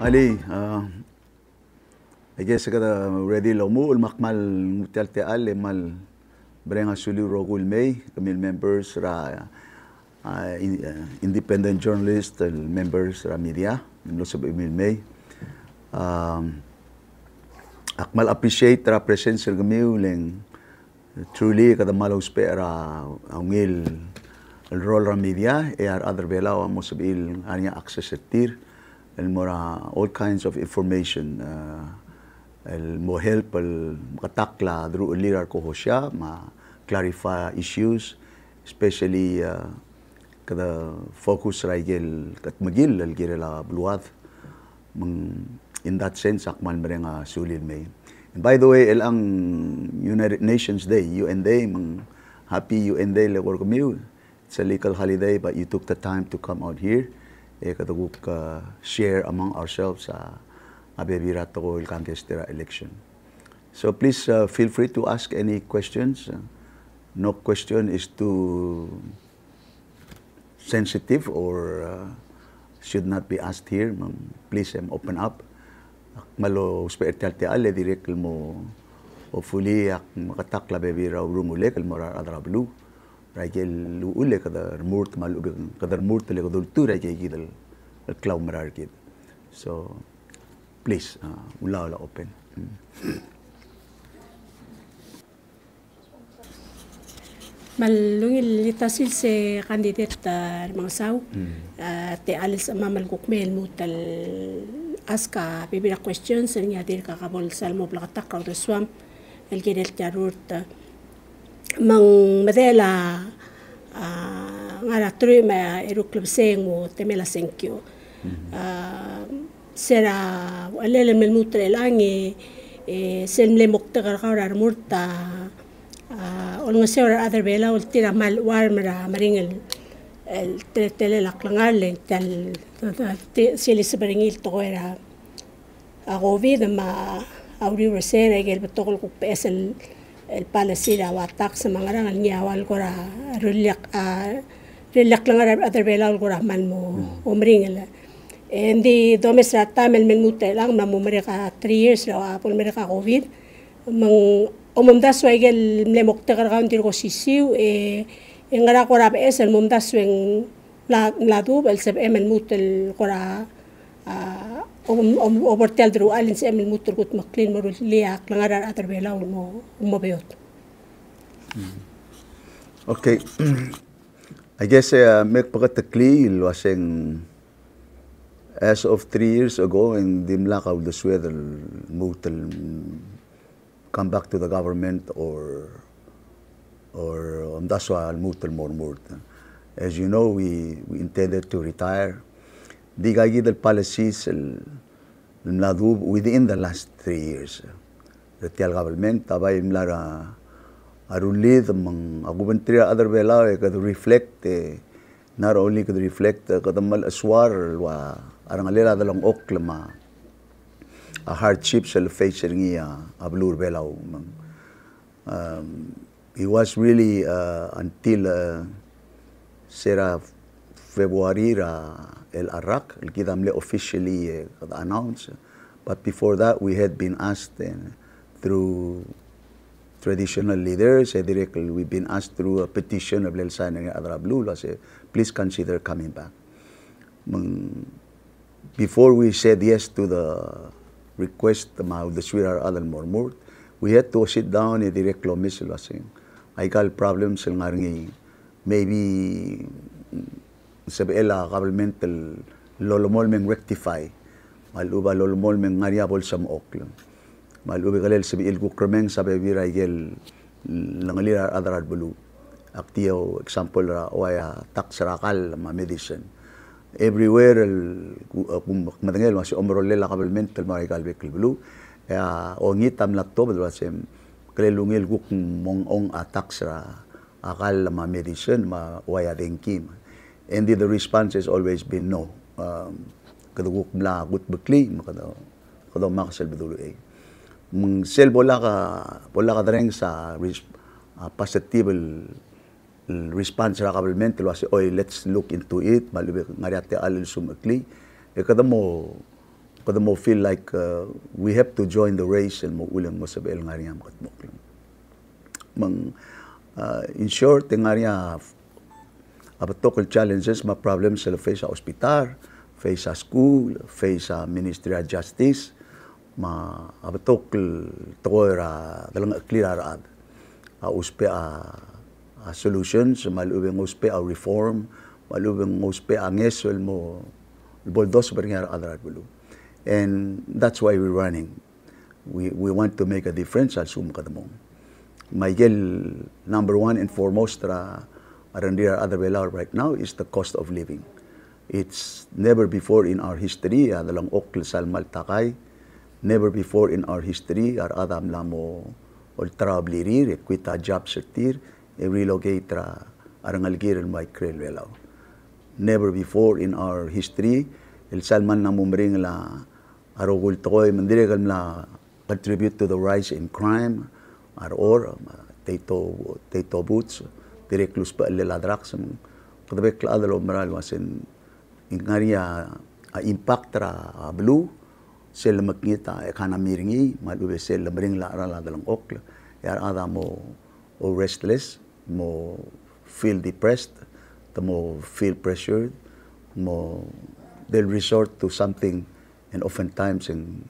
Ali, I guess kada ready lo mo ulmakmal mutal te al mal brenga suli rogul may kamil members ra independent journalist members ra media lo sa Emil May akmal appreciate ra presence sa gamiw leng truly kada malaw spera angil el role ra media other belaw mo sabil anya access tir el mora all kinds of information el mo help el makatakla dru lirar ko siya ma clarify issues especially kada focus ra igel kat magil el girela bluad in that sense akman merenga sulil may. And by the way el ang United Nations Day UN Day mang happy UN Day le ko kami. It's a legal holiday but you took the time to come out here kataguk share among ourselves abebirat ko il Kangkestera election. So please feel free to ask any questions. No question is too sensitive or should not be asked here. Please open up. Malo spiritual te alle direct mo hopefully makatakla bebira rumule kalmora adrablu. Rajel ule kadar murt malu kadar murt le kadul tu rajel gidal klaw marar gid. So please ula open. Malungil litasil se kandidat mga saw te alis mamal gukmel mutal aska bibira questions niya dir kakabol salmo blakatak ka reswam el gedel jarurt mang madela ngara tru ma eruklub sengo temela senkyo sera alele mel mutre langi selmle moktagar karar murta olnga sera other bela ultira mal warmara maringel el tele laklangarle tal silis baringil to era agovid ma auri resera gel betokol ko pesel el palasira watak sa mga rangal niya wal ko ra relak lang other bela ko ra man mo umringel and the domesra tamel men mutte lang na mo mereka 3 years ra apol mereka covid mang umumdas waigel lemok tagar kauntir ko sisiw ngara ko ra esel mumdas weng ladu el sab emel mutel ko ra oportel dru alin sa emel mutel gut maklin mo liak langarar other bela mo beyot. Okay. I guess make pagkatakli waseng as of 3 years ago in dimlakaw the weather mutel come back to the government or daswa mutel more. As you know, we intended to retire. Di gagi del policies nadub within the last 3 years. The tial government tabay mlara arulid mang agubentria other bela could reflect not only could reflect kadamal aswar wa arangalera dalong oklama a hardship sa face niya ablur belaw it was really until sera February el Arak el kidamle officially announced, but before that we had been asked through traditional leaders directly we've been asked through a petition of Lel Sana Adrablu say please consider coming back. Before we said yes to the request of the Swirar Alan Mormurt, we had to sit down and directly missil wasing I got problems ng ngaringi maybe sabela governmental lolomol meng rectify maluba lolomol meng ngariabol sa mook malubi kalel sabi il kukremeng sabi viragel langalira adarad bulu aktiyo example ra waya tax rakal ma medicine everywhere madangel mas omrolle la governmental marigal bekil bulu o ngitam lakto badwa sem kalelungel guk mong tax ra akal ma medicine ma waya dengkim. And the response has always been no. Kaduguk mla gut bekli kadaw makasal bedulo Mung sel bola ka dreng sa positive response ra government lo say let's look into it malubi ngariate alil sumakli kadamo kada mo feel like we have to join the race and mo ulang mo sa bel nga rin katmok lang. In short, nga rin abatokal challenges, ma problems sila face sa ospital, face sa school, face sa Ministry of Justice, ma abatokal tokoy dalang clear arad. Uspe solutions, malubeng uspe reform, malubeng uspe ngesol mo boldos beringar adrat bulu. And that's why we're running. We want to make a difference al sum kadamong. Miguel, number one and foremost around here other belar right now is the cost of living. It's never before in our history dalang okl salmal takay. Never before in our history adam lamo ol trablirir equita job certir e relocate arangalgir el micrel velaw. Never before in our history el salman na mumring la arogul toy mandiregal la contribute to the rise in crime or tato boots direklus pa leladrak sam kadabek la adalo maral wasin ingaria impact blue sel makita kana miringi malube sel mring la ara dalang okla yar ada mo restless mo feel depressed mo feel pressured mo they'll resort to something and oftentimes in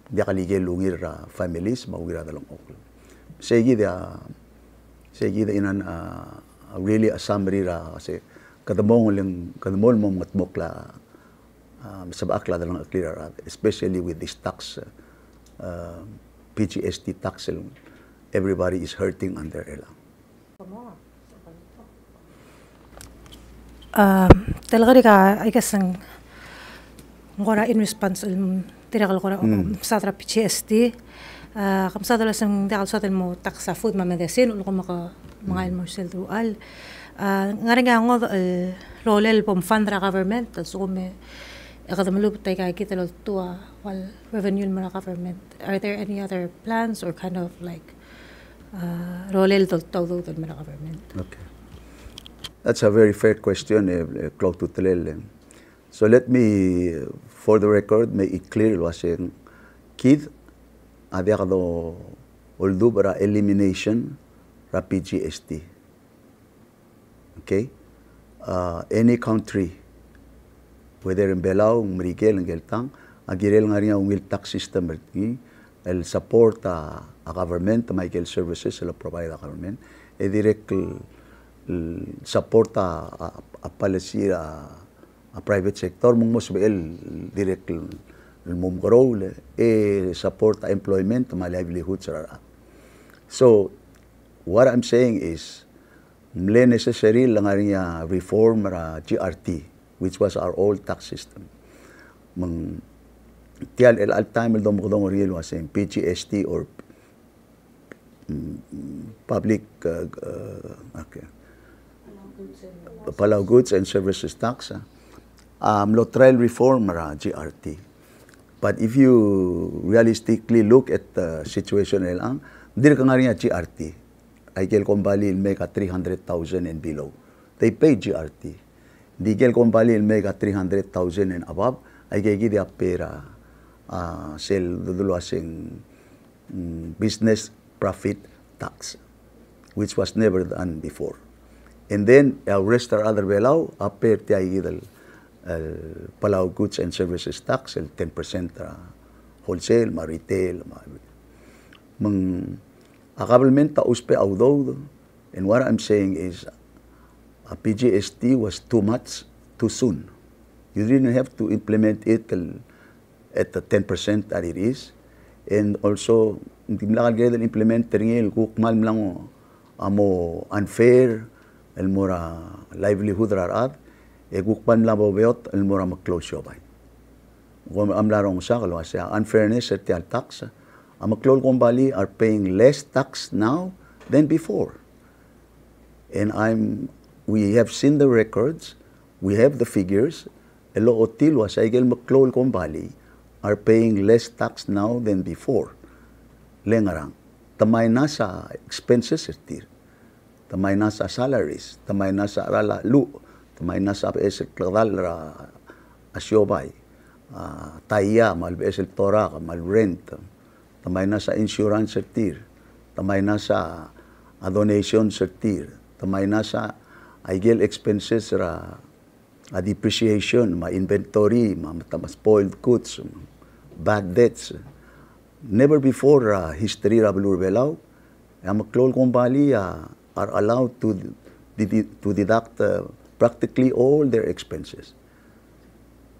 dia kaligel lungir families mawira dalang okla segi inan really a summary kasi kadamol mo matmokla sa akla dalang clear especially with this tax PGST tax everybody is hurting under ela. Talaga ka I guess ang ngora in response tirakal ko sa PGST kamsa dalas ang dakal sa mo tax sa food medicine ulo ko mga almusel dual ngari nga ngo rolel pom fundra government so me akadamalup tay kay kita lo tua wal revenue mara government. Are there any other plans or kind of like rolel todo mara government? Okay, that's a very fair question, Claude Tutelel. So let me, for the record, make it clear wasing kid ada kado oldu para elimination ra PGST. Okay, any country whether in Belao, Mrigel, and Geltang, agirel nga rin ang will tax system el support a government, Michael services el provide a government, e direct support a policy a private sector mong mo el direct mong grow e support a employment ma livelihoods ra. So what I'm saying is mle necessary lang rin reform ra GRT which was our old tax system. Tial el time el dom real was in PGST or public Palau goods and services tax. Lo trial reform ra GRT. But if you realistically look at the situation elang, dir ka nga rin GRT. Aikel Kumbali make a 300,000 and below. They pay GRT. Digel Kumbali make a 300,000 and above. Ay kaya dia pera sel duduluasing business profit tax, which was never done before. And then our rest or other belao appear ti ay Palau goods and services tax, el 10% wholesale, ma retail, government uspe audo. And what I'm saying is a PGST was too much too soon. You didn't have to implement it at the 10% that it is. And also, hindi mo lang implement rin kukmal lang mo unfair, el mura livelihood rarat, kukpan lang bobeyot, el mura mag-close yo ba. Kung amlarong sa kalwa siya, unfairness at tial tax, ang maklol kumbali are paying less tax now than before. And we have seen the records, we have the figures, elo otil was aigel maklol kumbali are paying less tax now than before. Lengarang, tamay na sa expenses ertir, tamay na sa salaries, tamay na sa arala lu, tamay na sa esekladal ra asyobay, taya, mal besel tora, mal rent, tamay na sa insurance sector, tamay na sa donation sector, tamay na sa igel expenses ra depreciation, ma inventory, ma spoiled goods, bad debts. Never before history ra Belurbelaw, ang Maclol Kumbali are allowed to deduct practically all their expenses.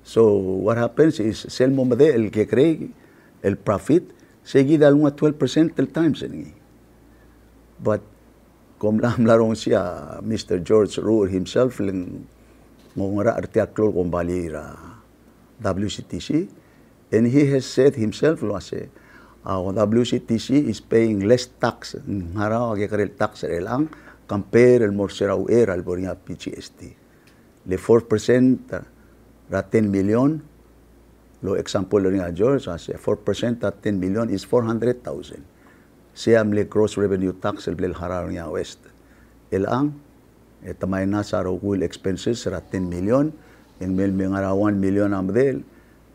So what happens is sel mo made el que cree el profit seguida alunga 12% del times ni. But kung larong siya Mr. George Roer himself lang ngora artiaklo Kumbali ra WCTC, and he has said himself lo ase WCTC is paying less tax ngara agkarel tax elang compare el morsera era al boringa PGST. Le 4% ra 10 million lo example rin George ase 4% at 10 million is 400,000. Siyam le gross revenue tax el blel harar niya west. Elang tamay na sa rokul expenses ra 10 million in mil ngara 1 million amdel.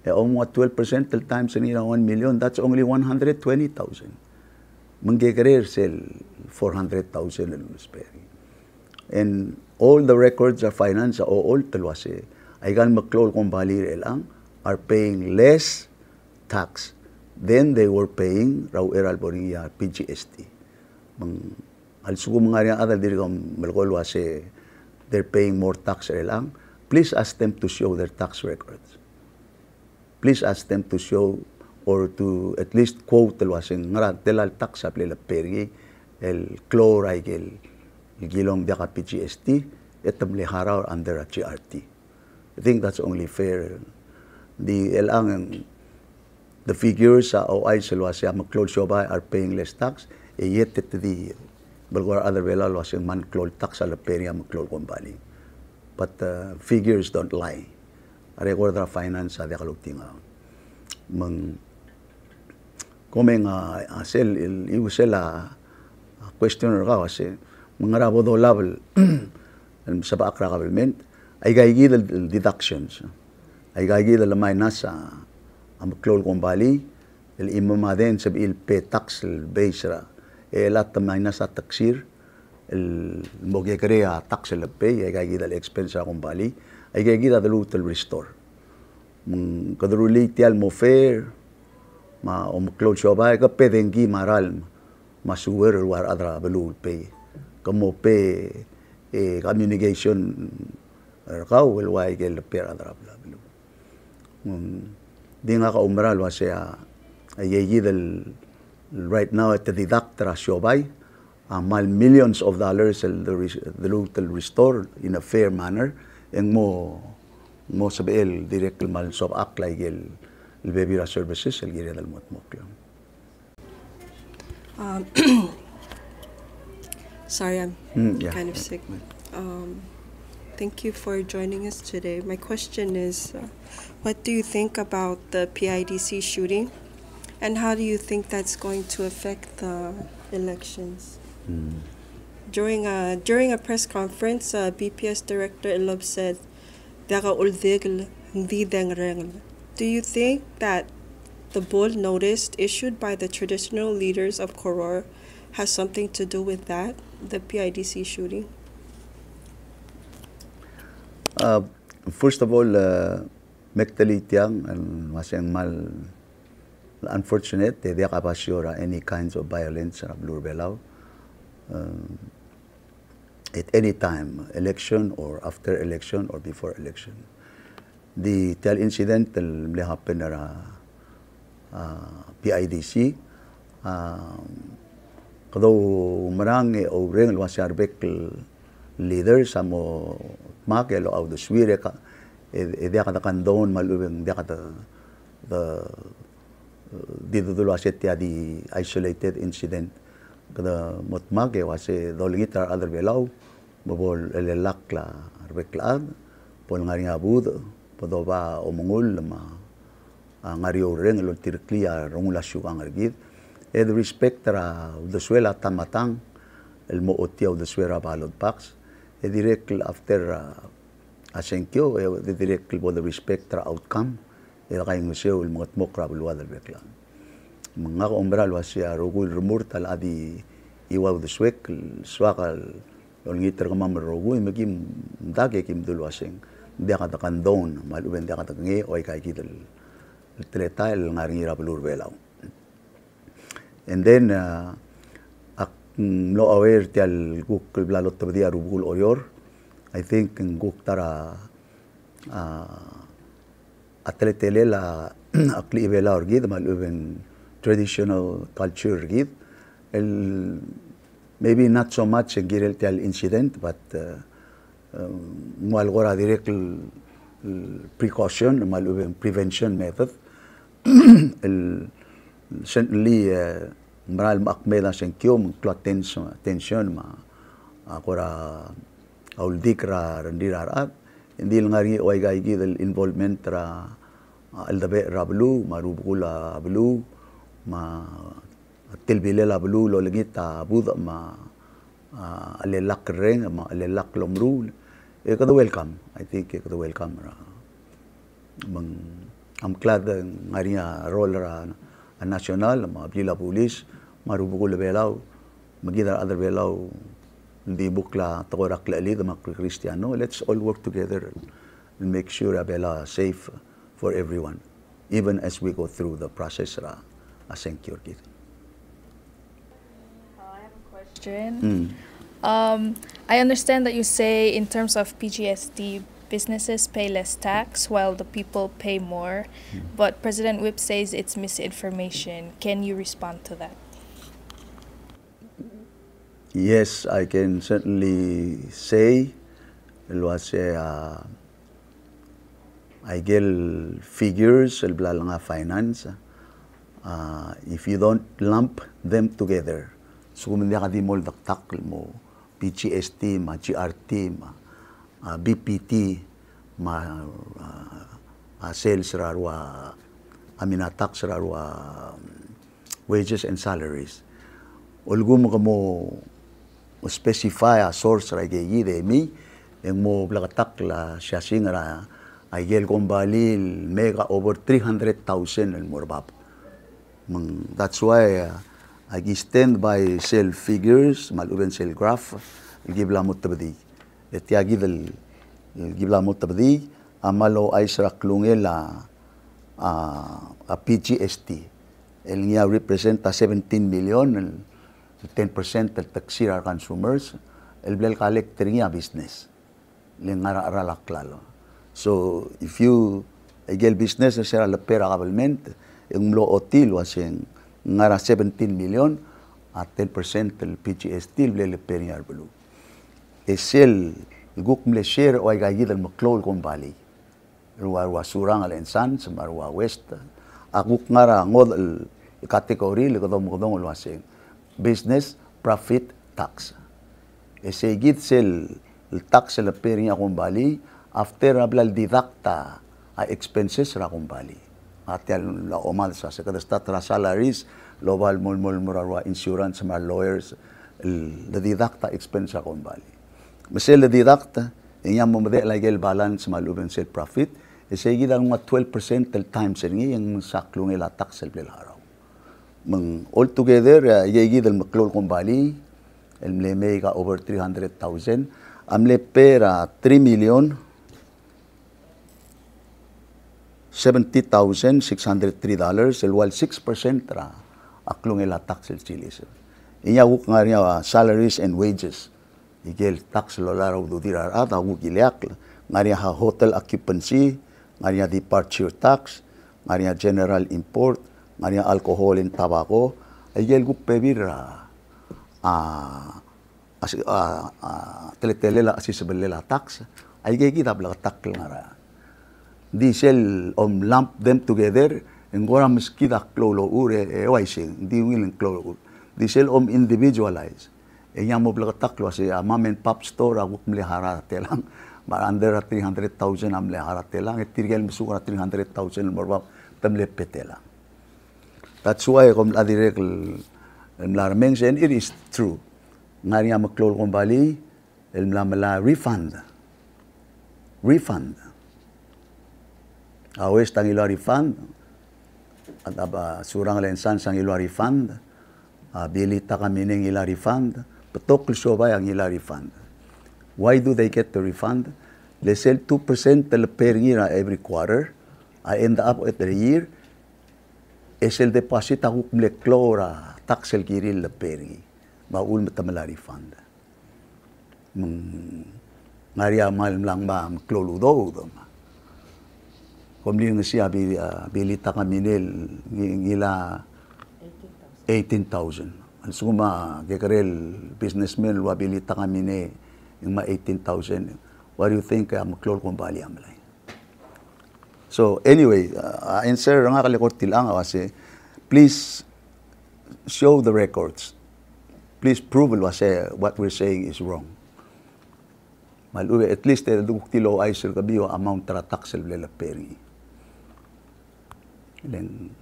Almost 12% del times in 1 million, that's only 120,000. Manggekerer sel 400,000 in Lusperi. And all the records of finance, all telwase, ay gan Maclol Kumbali elang are paying less tax than they were paying raw eral boria PGST. Al sugo mga adal diri kam Maclol wase they're paying more tax elang. Please ask them to show their tax records. Please ask them to show or to at least quote el wasing ngarag telal tax sa plela peri el chloride el gilong daka PGST etam lehara under a GRT. I think that's only fair. The figures sa OI selwasya Maclol Siobay are paying less tax yet the balgor other velal wasing man Maclol tax sa peri Maclol Kumbali. But figures don't lie. Record of finance sa diakalugting mang komeng sel iusela questioner ka kasi mga rabodo level sa baakra government ay gaigi deductions ay gaigi lamay nasa Maclol Kumbali el imama din sa il pay tax el base ra lat tamay nasa taxir el mogye krea tax el pay ay gaigi expense sa Kumbali ay gagida dalutel restore. Kadruli tial mo fair, ma Maclol Siobay ka pedenggi maral masuwer war adra belul pay. Kamo pay communication ka wel way gel per adra belu. Di nga ka umral wa siya ay gagida right now at the deductor Siobay mal millions of dollars the local restore in a fair manner. Ang mo sabiel direct mal sob aklay gel bebira services el gire dal motmok. Sorry, I'm kind of sick. Thank you for joining us today. My question is, what do you think about the PIDC shooting, and how do you think that's going to affect the elections? During a press conference, BPS Director Ilob said, do you think that the bold notice issued by the traditional leaders of Koror has something to do with that, the PIDC shooting? First of all, Mektalitiyang and masang mal unfortunate, they kapasyon any kinds of violence sa Belurbelaw. At any time, election or after election or before election. The tel incident will happen at PIDC. Kado marang o ring wasarbek leaders amo makelo au the swire ka dia kata kandon malubeng dia kata dito dulo asetya di isolated incident kada motmage wase dolgitar other belaw bobol elelakla arbeklad pol ngari abud podoba omongul ma ngario ren lo tirklia rongula syugang argid ed respect ra the swela tamatang el mootiaw the swera balod pax e direct after asenkyo the direct bo the respect ra outcome ila kay museo il mga tmokra bulwadal beklan mga ko umbral wasya rogul rumurtal adi iwaw de swek swakal lol ngiter ka mam rogu magim dage kim dul waseng dia kata kandon mal uben dia kata nge oy kay kidel teletal ngaring ira bulur belaw and then no aware tial guk blalot tabdia rubul orior I think guk tara atletele la akli bela orgid mal uben traditional culture gid maybe not so much girel tial incident but mal gora direct precaution mal uben prevention method certainly maral makmeda sen kyom klo tension ma akora auldik ra rendira rat hindi ngari oy gay gidel involvement ra aldabe rablu marubula blu ma tilbilela blu lo legita bud ma alelak reng ma alelak lomrul e kada welcome I think e kada welcome ra mang am glad ngari role ra national ma bila police marubugul belaw magidar other belaw hindi bukla takorak lali the Cristiano let's all work together and make sure bela safe for everyone even as we go through the process ra secure kit. I have a question. I understand that you say in terms of PGSD businesses pay less tax while the people pay more, but President Whip says it's misinformation. Can you respond to that? Yes, I can certainly say it was I get figures el nga finance if you don't lump them together so kung hindi ka di mo daktak mo PGST ma GRT ma BPT ma sales rarwa tax rarwa wages and salaries ulgo mo kamo specify a source ra gay de mi en mo blakatak la siya singra ay gel kombali mega over 300,000 el morbab that's why I stand by sale figures maluben sale graph gibla mutabdi etiagi del gibla mutabdi amalo ay sra klungela a PGST el niya representa 17 million el 10% del taxi consumers el blel collector niya business lengara aralaklalo so if you agel business na sira lepera kabalmente yung lo otil waseng ngara 17 million at 10% del PGST blel lepera bulu esel guk mle share o ay gayid al maklol kombali ruwa surang al insan sa marwa west akuk ngara ngod kategori le kodom waseng business profit tax ese gid sel tax la periya kombali after ablal didakta expenses ra kombali atel la omal sa kadastat ra salaries lobal mol murarwa insurance ma lawyers la didakta expense ra kombali mesel la didakta inya mo mede la gel balance maluben sel profit ese gid ang 12% del time sengi yang saklung la tax el araw mang all together yegi del maklol kombali el mega over 300,000 amle pera 3,070,603 $, el wal 6% ra aklong ela tax el chilis inya wuk ngaria salaries and wages igel tax lo laraw do dirar ata wuk ilyak ngaria hotel occupancy ngaria departure tax ngaria general import ngaria alcohol and tobacco igel wuk pebira teletelela asisbelela tax ay gigi tabla takl ngara diesel lump them together and gora miskida klolo ure waising di willing klolo diesel individualize enya mo bla taklo si mom and pop store aguk mlihara telang under 300,000 amlihara telang etirgel misura 300,000 morba tamle petela that's why kom adirek larmeng sen it is true ngaria maklol kombali el mlamala refund Awes tang ilo refund, at surang lensan sang ilo refund, bilita kami ng ilo refund, patok lusobay ang ilo refund. Why do they get the refund? They sell 2% del peringira every quarter. I end up at the year, es el deposit ako kumleklora taxel kiril la peringi. Maul matamala refund. Maria mal lang ba kloludo. Kumli nga siya bilita kami ngila 18,000. Ang suma kekarel businessmen wabilita kami yung 18,000. What do you think maklol kong bali amalay? So anyway, answer nga kalikot tilang kasi please show the records. Please prove what we're saying is wrong. Maluwi at least duguk tilo ay sir kabiyo amount tra taxel lela peri. Len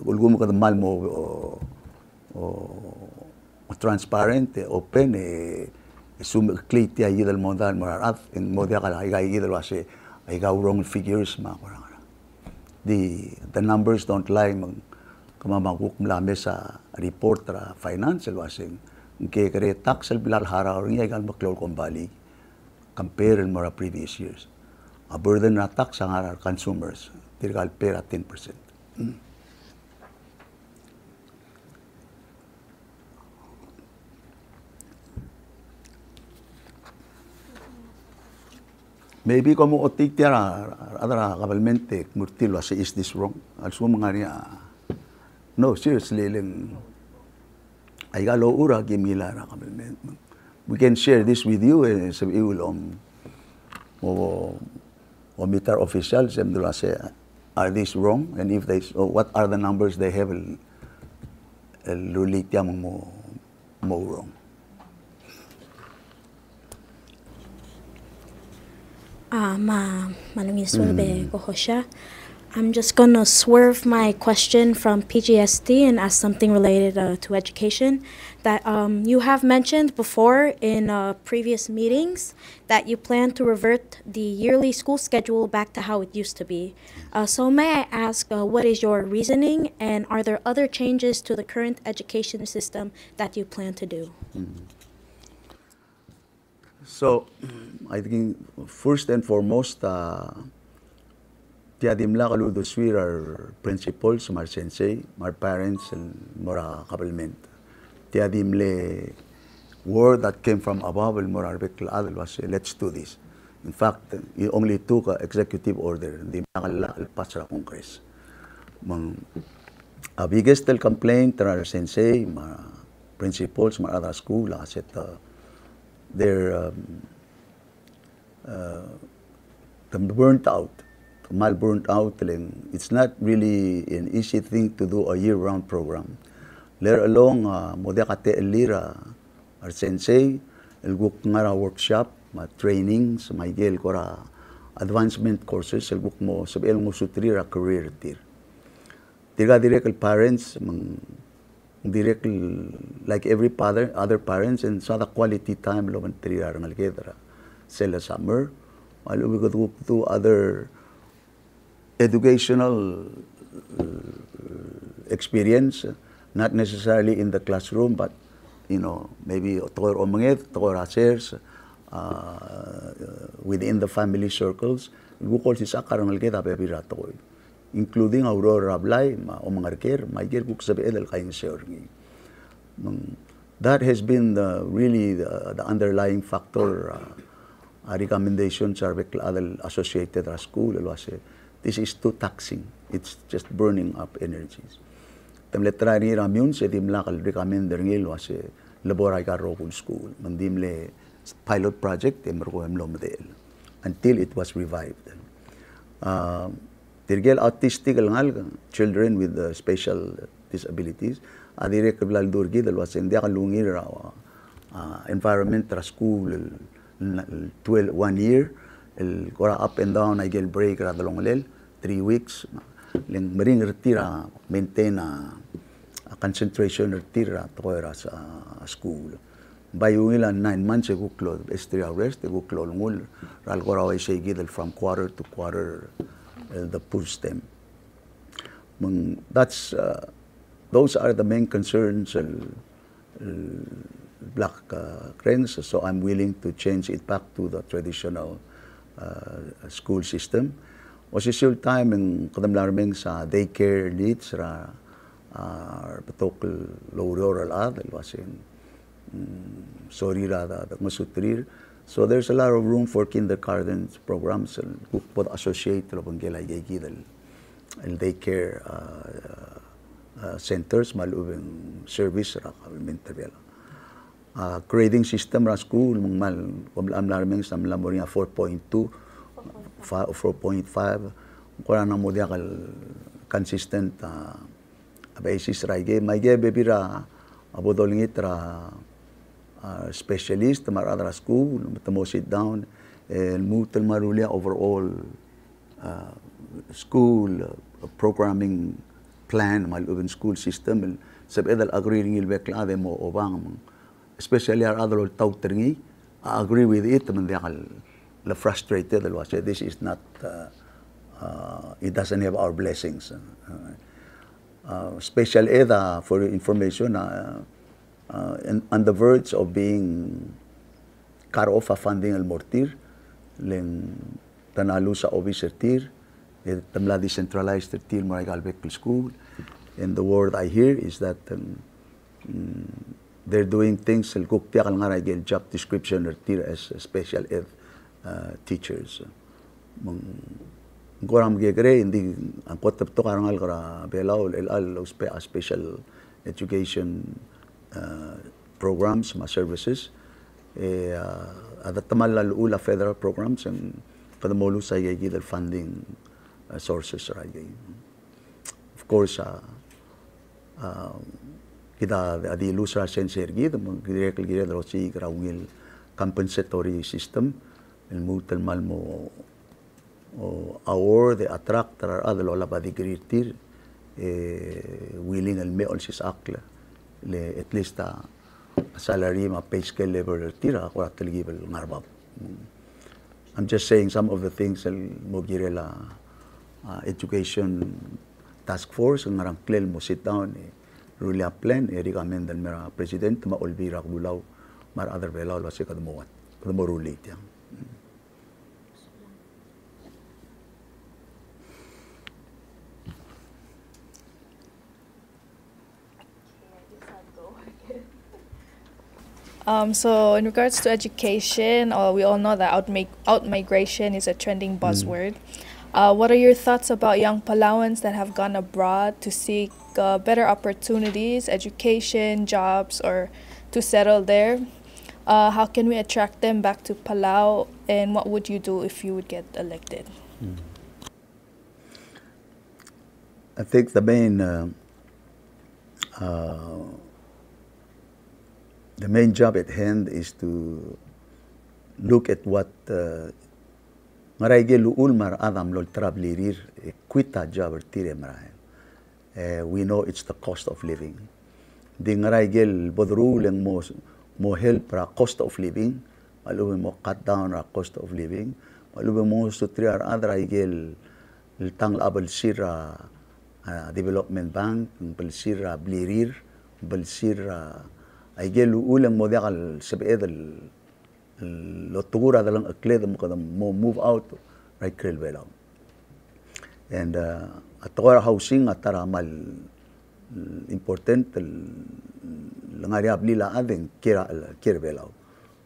ulgo mo ka mal mo o transparent, open kliti ay idal mo dahil marat in mo dia kala ay idal wase ay wrong figures kurang. The numbers don't lie kamamaguk mlame sa report ra financial wasing ke kare taxel bilal hara or ngay gal maklol kombali compare in more previous years. A burden na tax ang our consumers tirgal pera 10%. Maybe como otik tiara adara kabalmente murtilo say is this wrong? Also mga niya no seriously len ay galo ura gimila ra kabalmente. We can share this with you sa iul o meter officials and say are these wrong and if they what are the numbers they have el rulit mo wrong. I'm just going to swerve my question from PGSD and ask something related to education. That you have mentioned before in previous meetings that you plan to revert the yearly school schedule back to how it used to be. So may I ask, what is your reasoning, and are there other changes to the current education system that you plan to do? So, I think first and foremost, tiadimla kaludo swir our principals, our sensei, our parents, and mora kabalment. Tiadimle word that came from above, el mora arbekla adal was let's do this. In fact, he only took an executive order, di makala pasra Congress. Biggest complaint our sensei, my principals, my other school, they're burnt out. Mal burnt out. It's not really an easy thing to do a year-round program. Let alone modekate elira our sensei, el guk ngara workshop, trainings, may gel kora advancement courses, el guk mo sabel mo sutrira career tir. Tira direct parents, direct like every other parents, and sa the quality time lo man tira ngalgedra. Sela summer, while we go to other educational experience, not necessarily in the classroom, but maybe tokor omangit, tokor asers, within the family circles. Gukol si sakar ngalgeda pepira tokoy, including Aurora Rablay, omangarker, maigir kuk sabi edel kain seorngi. That has been really the underlying factor. Recommendations are associated at school. This is too taxing. It's just burning up energies. Tamletra ni Ramyun se dimla kal recommender ngil was laboray ka rokul school. Mandimle pilot project emro emlomdel until it was revived. Tirgel autistic ngal children with special disabilities. Adire kablal durgi dal was india kalungir environment tra school 1 year. El kora up and down I get break ra dalonglel 3 weeks ling maring retira maintain a concentration retira toera sa school bayungila 9 months ago close estria rest ago close ngul ral kora ay say gidel from quarter to quarter the poor stem. That's those are the main concerns Black Cranes, so I'm willing to change it back to the traditional school system. O si sul time ang kadamlarming sa daycare needs ra patokol low rural adel wasin sorry ra da masutrir. So there's a lot of room for kindergarten programs and pod associate lo bangela gigidal el daycare centers malubeng service ra elementary. Grading system ra school mong mal kumlamlarming sa mlamoria 4.2 4.5 kung na mo diakal consistent basis ra may bebira abodolingit ra specialist maradra school mo sit down and move to marulia overall school programming plan malubin school system sabedal agree ring ilbeklade mo obang especially our other tautringi agree with it man diakal frustrated this is not it doesn't have our blessings. Special ed for your information on the verge of being cut off funding al mortir len tanalo sa officer tier tamla decentralized tier Marigal Bekel School, and the word I hear is that they're doing things el kuktiak al nga job description or tier as special ed teachers. Goram gegre hindi ang kotap to karangal kara belaw el special education programs services ada tamal ula federal programs and kadamolu sa gigil funding sources right. Of course kita adi lusa sensor gid directly gid ro si grawil compensatory system el mutal mal mo award the attractor adlo la badigritir willing el meol sis akla le at least salary ma pay scale level tira ko atligibel ngarbab. I'm just saying some of the things el mo girela education task force ngarang klel mo sit down rulia plan recommend el mera president ma olbira bulaw mar other belaw lo si kadmo rulit yang. So in regards to education, we all know that out-migration is a trending buzzword. What are your thoughts about young Palauans that have gone abroad to seek better opportunities, education, jobs, or to settle there? How can we attract them back to Palau, and what would you do if you would get elected? I think the main job at hand is to look at what marayge ulmar adam lol trablirir quita job tire maray. We know it's the cost of living. Di ngarayge bodru leng mo help ra cost of living, malubi mo cut down ra cost of living, malubi mo sutriar adra igel tang abal sira development bank, bal sira blirir, bal sira igel ulang mo diakal sabedal lotura dalang akled mo kadam mo move out right krel velaw. And atawara housing atara mal important langariabli la adeng kira velaw.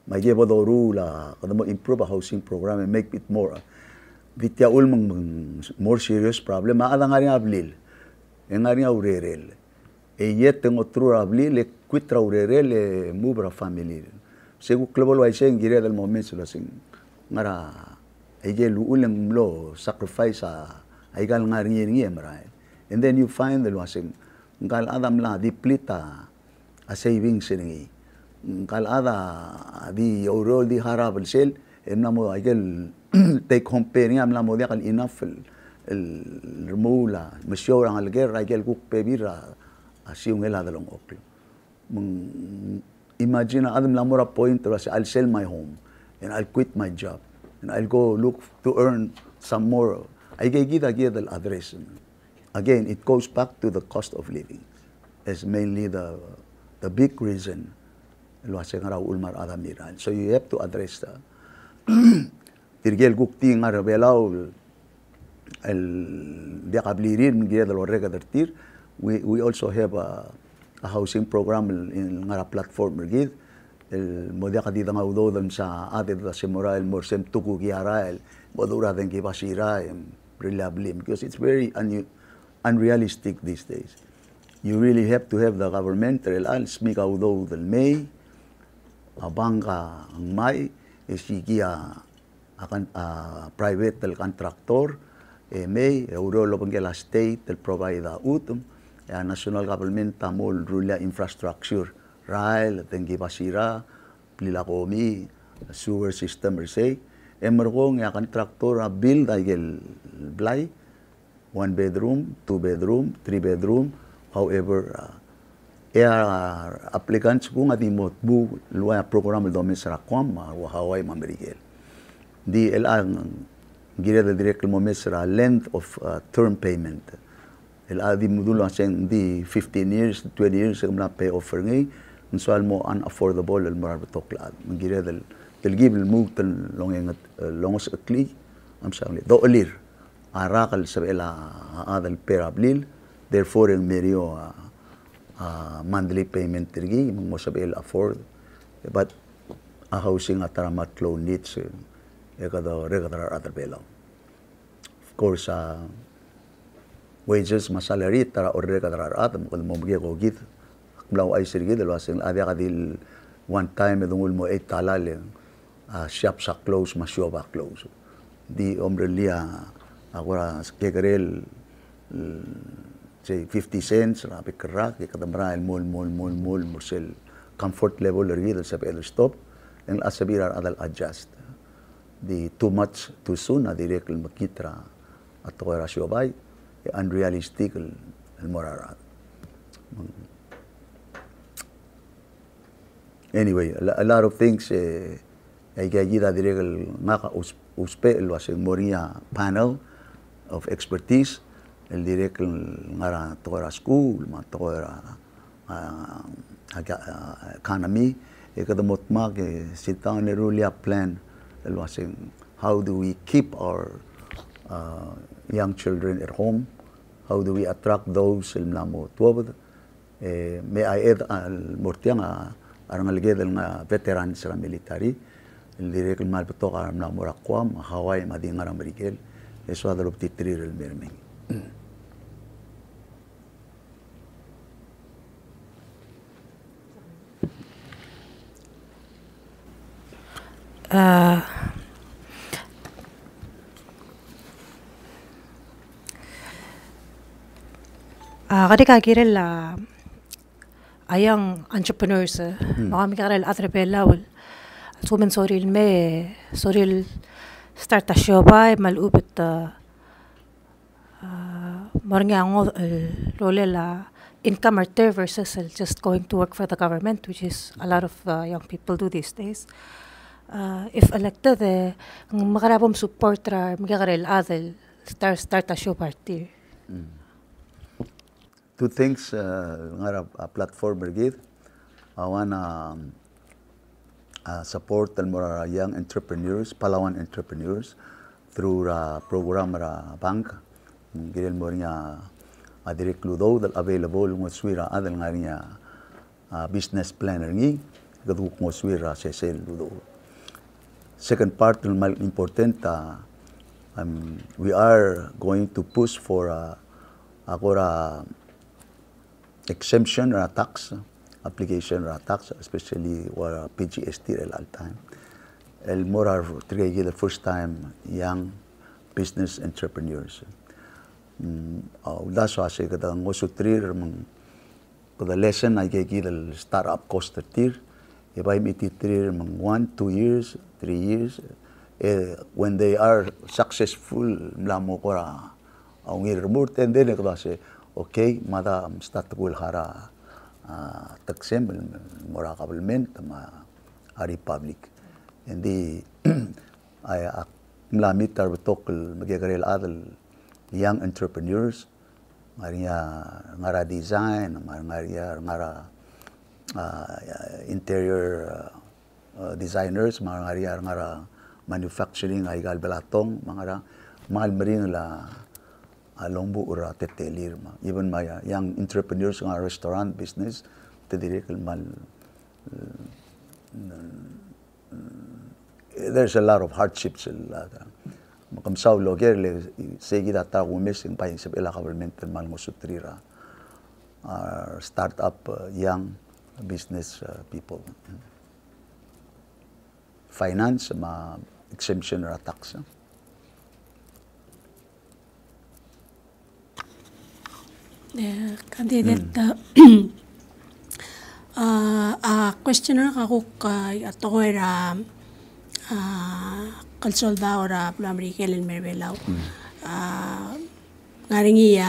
May gebo doru la kadam mo improve a housing program and make it more ditya ulmang more serious problem aadang ariablil engari aurerel e yet tengo otro ablil le quitra aurerel mubra family. Segu global wise ngire del momento lo sing ngara ege ulang lo sacrifice aigal ngari ngiemra. And then you find the wasing ngal adam la diplita a savings ni ngal ada di euro di harabel sel enamo aigal take home pay ni amla mo diakal enough el remula monsieur ang alger aigal kuk pebira asiung ela dalong oklo. Imagine Adam Lamora point was I'll sell my home and I'll quit my job and I'll go look to earn some more ay kay kita address. Again, it goes back to the cost of living as mainly the big reason. So you have to address the tirgel gukti nga rebelaw el diakablirin mgira del orega dertir. We also have a housing program in nga platform mergid el modia kadida nga udo sa ate da simura el morsem tuku giara el bodura den kibasira reliably because it's very unrealistic these days. You really have to have the government el smika udo del may abangka ang may isikia akan private del contractor may eurolo pangela state del provide utum national government tamol rulia infrastructure rail tengi basira plilakomi sewer system say emergong ya contractor build agel blay 1 bedroom 2 bedroom 3 bedroom however applicants kung ati motbu luwa program do mesra kwam wa hawai mamerigel di elang gira de direct mo mesra length of term payment el adi modulo sen di 15 years 20 years na pay offer ngai mensual mo unaffordable el mar betoklad gira del gib el mug tel longos akli am sangli do olir arakal sa ela adal perablil therefore ang merio monthly payment tirgi mo sabil afford but a housing ataramat loan needs ekado regular other below of course wages ma salary tara or regular atam kung mo bigay ko git blaw ay sirgi dalo asing adia kadil one time edungul mo 8 talal shop sa close ma shoba close di omrelia agora kegrel say 50 cents rapi kerak kadamra el mol mursel comfort level real sa el stop ang asabira adal adjust di too much too soon na direct makitra at ko rasyo bay unrealistic el morarat anyway a lot of things ay gayida direct nga uspe el wasing moria panel of expertise el direct ngara tora school ma tora economy ekadamot mag sitang nerulia plan el wasing how do we keep our young children at home, how do we attract those el namo tuwad may I add al mortiang arang alged nga veterans sa military el direct mal betok aram na morakwam Hawaii madingar amerikel eso adalop titrir el mermeng kadika kirel ayang entrepreneurs makami karel atrepela wal sumen soril start a shop ay malupit morngango role la income earner versus just going to work for the government, which is a lot of young people do these days. If elected, makarabom support ra magakarel adel start a show party. Two things nga platform brigade I wanna support the more young entrepreneurs, Palawan entrepreneurs through program ra bank gilel mo niya direct ludo dal available ng swira adal nga niya business planner ngi gaduk mo swira sa sel ludo. Second part mal important we are going to push for agora exemption or tax application or tax, especially or PGST all time. El more the first time young business entrepreneurs. That's why I say that ngoso trir the lesson I get the startup cost tir. If I meet it 1-2 years, 3 years, when they are successful, mlamo ko ra ang remote and then ko say okay, madam start ko hara taksem mora government ma ari public. Hindi ay mlamit tar tokol magigarel adal young entrepreneurs, ngara design, ngara interior designers, ngara manufacturing ay belatong, mahal maring la longbu ura tetelir ma. Even young entrepreneurs ng restaurant business, tedirik mal. There's a lot of hardships. Makamsaw loger le segi data umis in paing sa ila government mal mosutrira startup young business people. Finance ma exemption or tax. Candidate questioner kako kay ato era kalsolda ora Amerikel el merbelaw ngaringi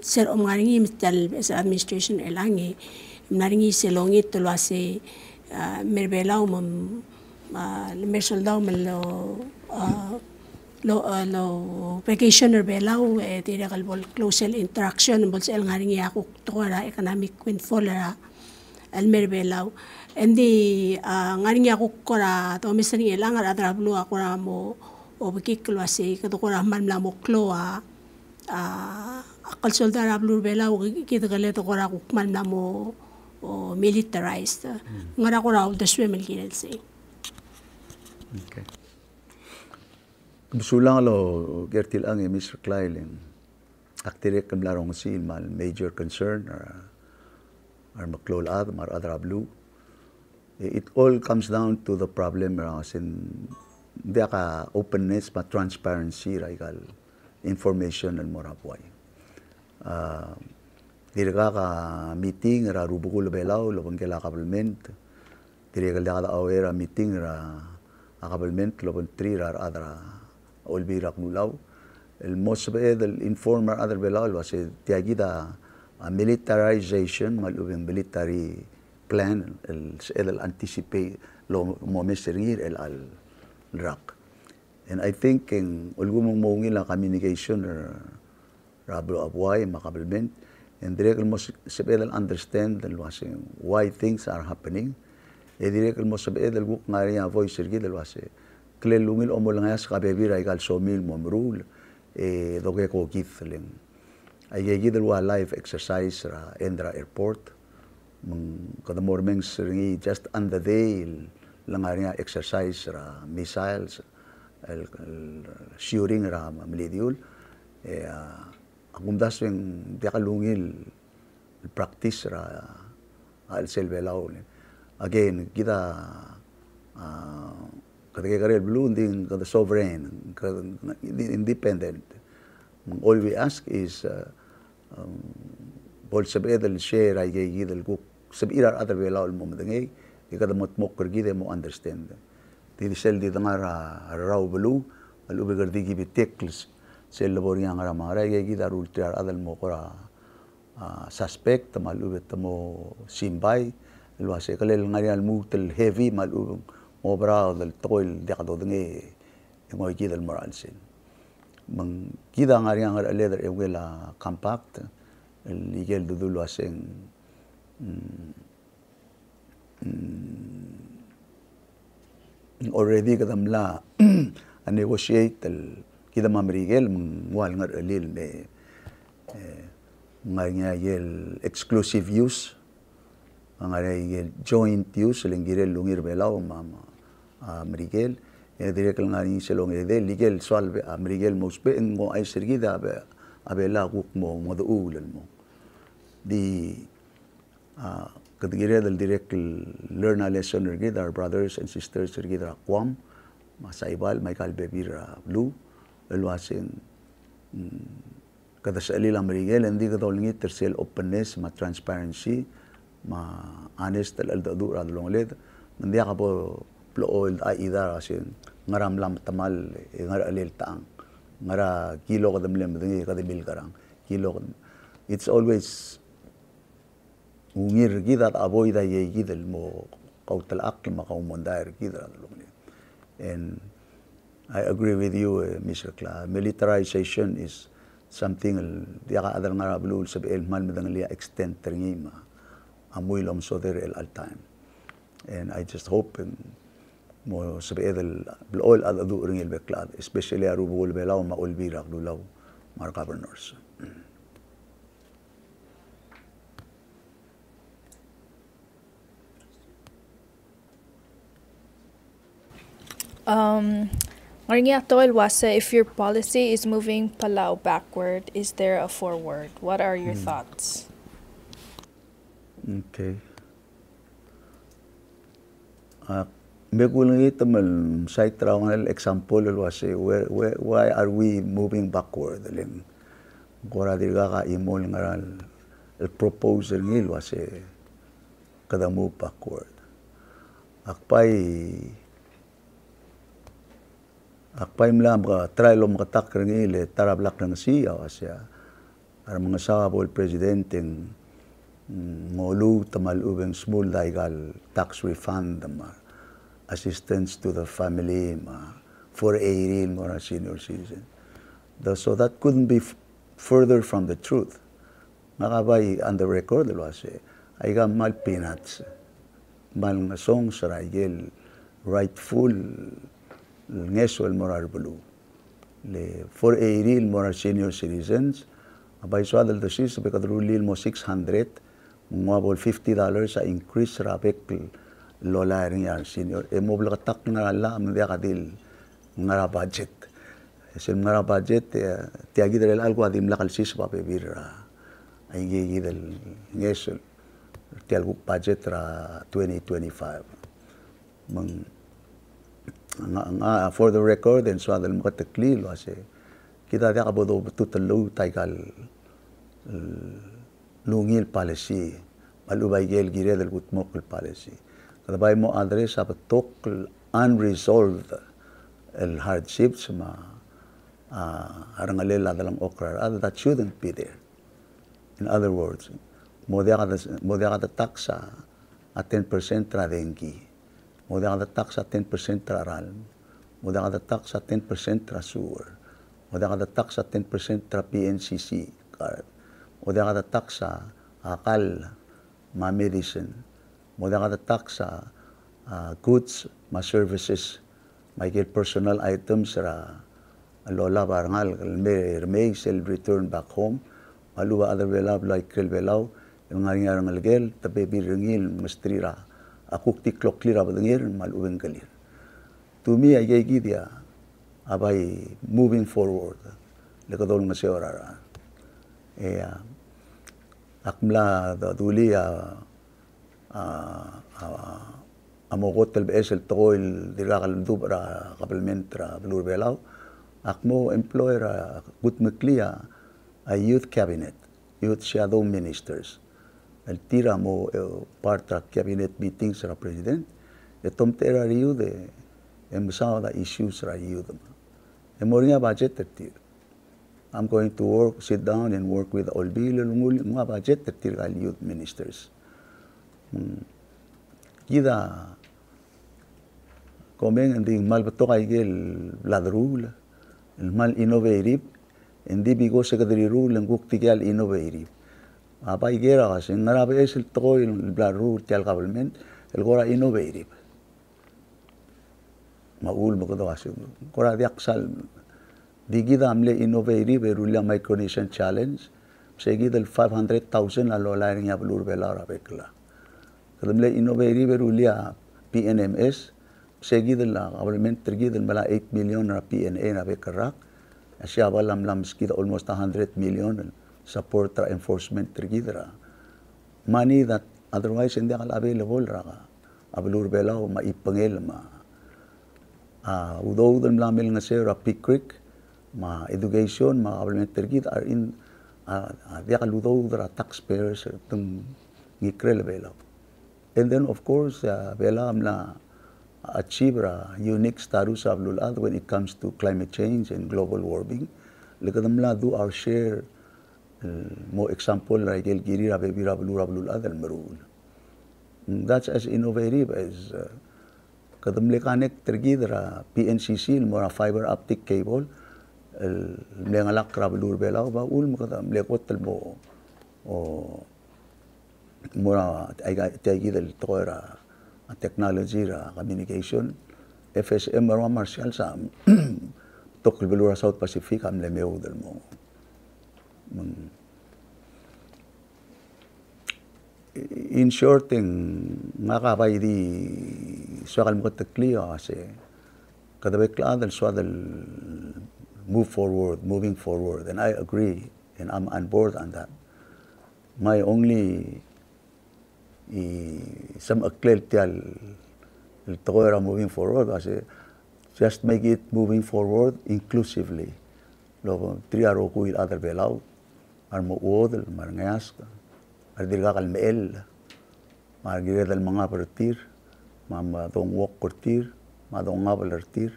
ser ngaringi mistal administration elangi ngaringi selongi tulwase merbelaw mom mersolda lo vacationer belaw tira kalbol close interaction bol sa ngaringi ako to era economic windfall era el merbelaw Endi ngaring ako kora to misani elang ara trablu ako mo o bikiklo asi kato kora man la mo kloa akal soldar ablu bela o kita kale to kora ko man la mo o militarized ngara kora the swim el kinel say. Okay. Kumsulang lo gertil ang Mr. Kleiling aktirek kamlarong sin mal major concern or maklol ad mar adrablu. It all comes down to the problem in the openness but transparency like information and more apway. Dirga ka meeting ra rubukul belaw lobang kela government. Dirga ka aware meeting ra government lobang tri ra adra olbirak nulaw. El most of the informer other belaw was tiagida militarization malubing military plan el anticipate lo momeserir el al rak. And I think in ulgumong mongil ang communication rablo abway makablement and direct most sebel understand why things are happening. E direct most sebel guk ngari voice sergi del wase. Klelungil omol ngas kabebira igal somil momrul e doge ko githling. Ay gidel wa live exercise ra Endra Airport. Kada morning seringi just on the day langaria exercise ra missiles el shooting ra milidiul akumdas yung diakalungil practice ra al selbelaw again kita kada blue din kada sovereign independent all we ask is bol sabedel share ay gidel guk sabirar other belaw mo madangay ikada motmok kergide mo understand ti sel di tangara raw blue alubi gardi gibi tekls sel labor yang ara mara ay gidar ultra adal mo kora suspect malubi mo simbay luase kalel ngari al mutel heavy malubong obra del toil de kado dangay ngoy gidel moral sin mang kida ngari ang leather ewela compact el legal dudulo aseng already kadamla a negotiate kita mamrigel mangwal ngar alil me ngaya yel exclusive use ngaya yel joint use lengirel lungir belaw mama amrigel direk ngani selong de legal solve amrigel mospe ngo ay sergida abela guk mo moduulan mo di kadigire del direct learn a lesson with our brothers and sisters with Kwam masaibal Michael Bebira Blue elwasin kada sa alila marigel hindi ka tawlingi tersel openness ma transparency ma honest al dadu radulong led hindi ka po plool ay ida asin ngaramlam tamal ngar alil taang ngara kilo kadamlem dingi kadimil karang kilo it's always ungir kita avoid ay gidel mo kautal akl makaumondar kita and I agree with you Mr. Kla militarization is something dia ka adal nga blue sa el mal medang liya extend tringima amoy lom so there all time. And I just hope mo sa el all adu ring el beklad, especially arubol belaw maulbira lulaw mar governors. If your policy is moving Palau backward, is there a forward? What are your thoughts? Okay. Megulang itamal site travel example wase why are we moving backward? Ling gora dirga ka imol ngaral el proposal ngil wase kada move backward. Akpay mlam ka try lo makatak ngil tarablak ng siya wasya ar mga sabol presidenteng molu tamal ubeng small daigal tax refund assistance to the family for aiding or a senior citizen. So that couldn't be further from the truth. Nakabay on the record ay ka mal peanuts mal nga song sa rayel rightful ngeso el morar bulu le for aiding moral senior citizens abay so adal dosis bekadrulil mo 600 $50 sa increase rapek lola rin yan senior mobile katak nga alam dia kadil nga budget sil nga budget tiagi del algo adim lakal sis pa pebira ay gigidel ngesel tialgo budget ra 2025 mang nga for the record and so adal makateklilo ase kita dia kabodo tutalo taikal lungil policy malubay gel gire del gutmok policy kadabay mo address sa patok unresolved el hardships arangalela dalang okra that shouldn't be there. In other words, mo dia ka tax a 10% tra dengue, mo dia ka tax a 10% tra ral, mo dia ka tax a 10% tra sewer, mo dia ka tax a 10% tra PNCC card. O da kada taksa akal medicine mo da kada taksa goods services may personal items ra lola barangal may sell return back home maluwa other belaw like belaw yung ngaringarang algel tabi birengil mastrira akuk tiklok lira badengir maluweng kalir to me ay gidia abay moving forward lekadol nga seorara akmla duli amogot talbes el toil dirakal dubra kapelmentra blur belaw akmo employer gutmeklia a youth cabinet youth shadow ministers el tira mo parta cabinet meetings ra president etom tera riu de emsao da issues ra riu de emoria budget ter I'm going to sit down and work with all mga budget tertigal youth ministers. Kita komen hindi mal beto kay gel ladrul, mal innovative, hindi bigo sa kadri rule ang guktigal innovative. Apay gera kasi ngarabe el to el ladrul tial government el gora innovative. Maul mo ko kasi gora diaksal digida amle innovative erulia Micronesian challenge segi del 500,000 la lola ring ablur bela rabekla kadamle innovative erulia PNMS segi del la government tergi del mala 8 million na PNA na bekarak asya balam skida almost 100 million support tra enforcement tergi dra money that otherwise hindi kal available ra ablur bela maipangel udo del lamel nga sera Peak Creek education, government are in dia kaludaw dra taxpayers tung ngikrel belaw. And then of course bela amla achieve unique status of lulad when it comes to climate change and global warming. Likadamla do our share mo example ragel giri rabe bira lulad al marul. That's as innovative as kadamle connect tergidra PNCC mo fiber optic cable mlengalak krabalur belaw ba ul makata mlekot talmo o mura ay tagi del toera technology ra communication FSM marwa martial sa tokol belura South Pacific am lemeu del mo in short nga kapay di suakal mo katakliya kasi kadabay kladal suadal moving forward, and I agree, and I'm on board on that. My only some akleltial toera moving forward kasi just make it moving forward inclusively. Lo triaro ko il other belaw, armo uod marangayas, ardirga kalmeel, margiredal mga pertir, mama dong walk pertir, madong nga balartir.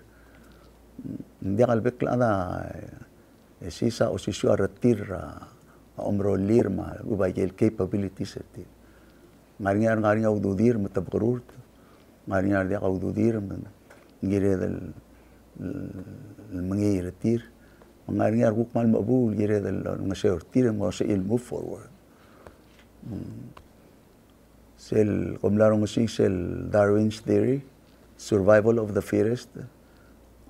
Hindi kalbek lang na sisa o sisyo aratir omro lirma ubayel capabilities eti. Ngaringar ududir matabkarurt, ngaringar dia ududir ngire del mangiratir, ngaringar kukmal mabul ngire del ngaseortir mo sa move forward. Sel komlarong sel Darwin's theory, survival of the fittest.